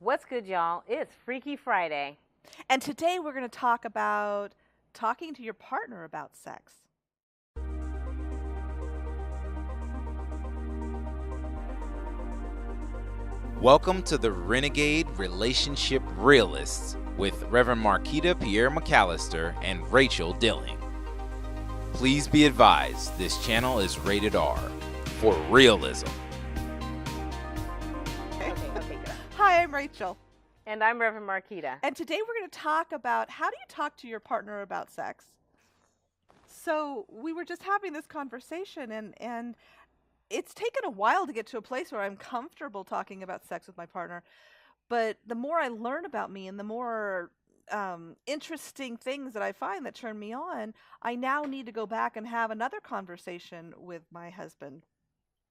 What's good, y'all? It's Freaky Friday. And today we're going to talk about talking to your partner about sex. Welcome to the Renegade Relationship Realists with Rev-N-Rachael Pierre McAllister and Rachel Dilling. Please be advised, this channel is rated R for realism. Okay, good. Hi, I'm Rachel. And I'm Rev-N-Rachael. And today we're going to talk about how do you talk to your partner about sex? So we were just having this conversation and it's taken a while to get to a place where I'm comfortable talking about sex with my partner. But the more I learn about me and the more interesting things that I find that turn me on, I now need to go back and have another conversation with my husband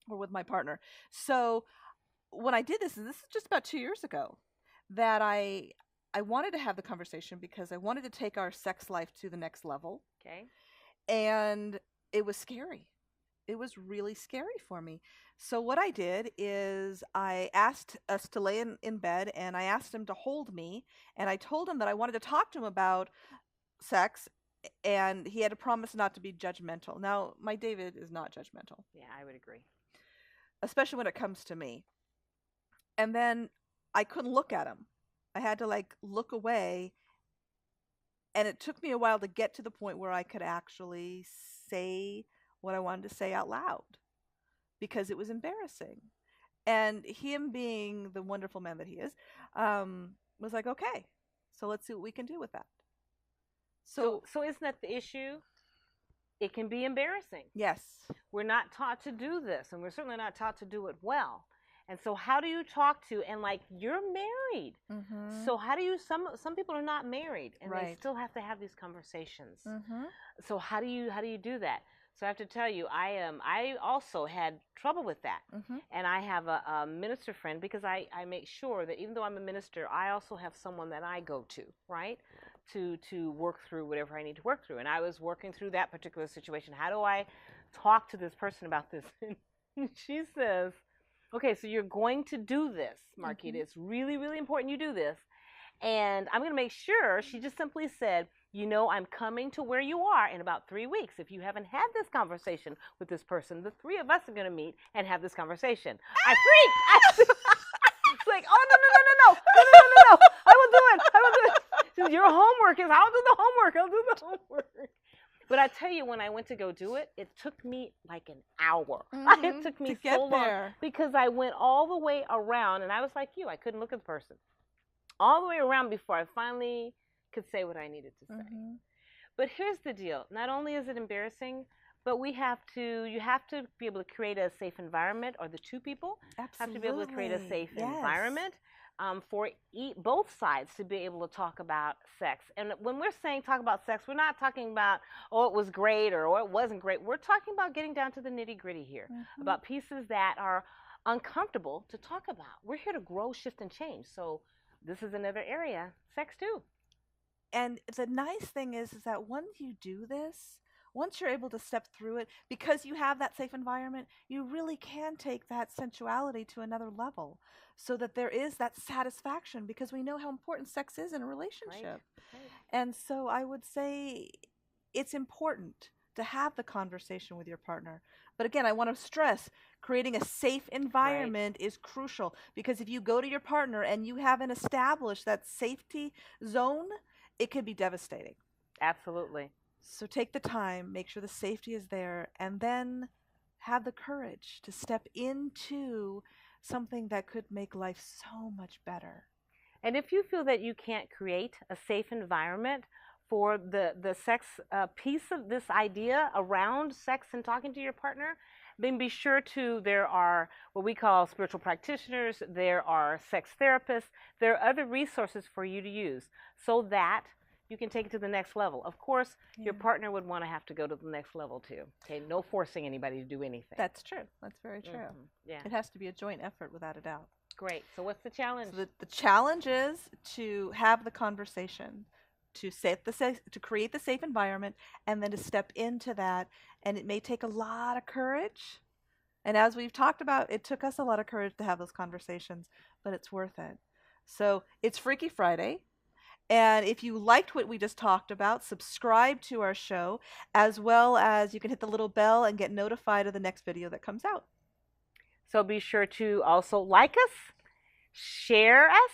or with my partner. So when I did this is just about 2 years ago, that I wanted to have the conversation because I wanted to take our sex life to the next level. Okay. And it was scary. It was really scary for me. So what I did is I asked us to lay in bed, and I asked him to hold me, and I told him that I wanted to talk to him about sex, and he had to promise not to be judgmental. Now, my David is not judgmental. Yeah, I would agree. Especially when it comes to me. And then I couldn't look at him. I had to look away, and it took me a while to get to the point where I could actually say what I wanted to say out loud because it was embarrassing. And him being the wonderful man that he is, was like, okay, so let's see what we can do with that. So isn't that the issue? It can be embarrassing. Yes. We're not taught to do this, and we're certainly not taught to do it well. And so how do you talk to, and you're married. Mm-hmm. So how do you, some people are not married and Right. they still have to have these conversations. Mm-hmm. So how do you do that? So I have to tell you, I also had trouble with that. Mm-hmm. And I have a minister friend because I make sure that even though I'm a minister, I also have someone that I go to, right? To work through whatever I need to work through. And I was working through that particular situation. How do I talk to this person about this? And she says, okay, so you're going to do this, Marquita. Mm-hmm. It's really, really important you do this. And I'm going to make sure, she just simply said, I'm coming to where you are in about 3 weeks. If you haven't had this conversation with this person, the three of us are going to meet and have this conversation. I freaked. It's like, oh, no. I will do it. She said, your homework is, I'll do the homework. But I tell you, when I went to go do it, it took me like an hour. Mm-hmm. It took me to get so long there. because I went all the way around, and I was like you. I couldn't look at the person. All the way around before I finally could say what I needed to say. Mm-hmm. But here's the deal. Not only is it embarrassing, but you have to be able to create a safe environment, or the two people Absolutely. have to be able to create a safe Yes. environment for both sides to be able to talk about sex. And when we're saying talk about sex, we're not talking about, oh, it was great or it wasn't great. We're talking about getting down to the nitty-gritty here, Mm-hmm. about pieces that are uncomfortable to talk about. We're here to grow, shift, and change. So this is another area, sex too. And the nice thing is that once you do this, once you're able to step through it, because you have that safe environment, you really can take that sensuality to another level so that there is that satisfaction, because we know how important sex is in a relationship. Right. And so I would say it's important to have the conversation with your partner. But again, I want to stress creating a safe environment is crucial, because if you go to your partner and you haven't established that safety zone, it could be devastating. Absolutely. So take the time, make sure the safety is there, and then have the courage to step into something that could make life so much better. And if you feel that you can't create a safe environment for the sex piece of this idea around sex and talking to your partner, then be sure there are what we call spiritual practitioners, there are sex therapists, there are other resources for you to use so that you can take it to the next level. Of course, your partner would want to have to go to the next level too. Okay, no forcing anybody to do anything. That's true. That's very true. Mm-hmm. Yeah. It has to be a joint effort without a doubt. Great. So what's the challenge? So the challenge is to have the conversation, to create the safe environment, and then to step into that. And it may take a lot of courage. And as we've talked about, it took us a lot of courage to have those conversations, but it's worth it. So it's Freaky Friday. And if you liked what we just talked about, subscribe to our show, as well as you can hit the little bell and get notified of the next video that comes out. So be sure to also like us, share us,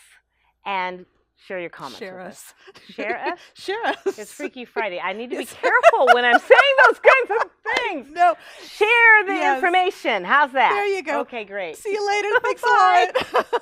and share your comments. Share with us. Share us? Share us. It's Freaky Friday. I need to be careful when I'm saying those kinds of things. No. Share the information. How's that? There you go. Okay, great. See you later. Thanks a lot.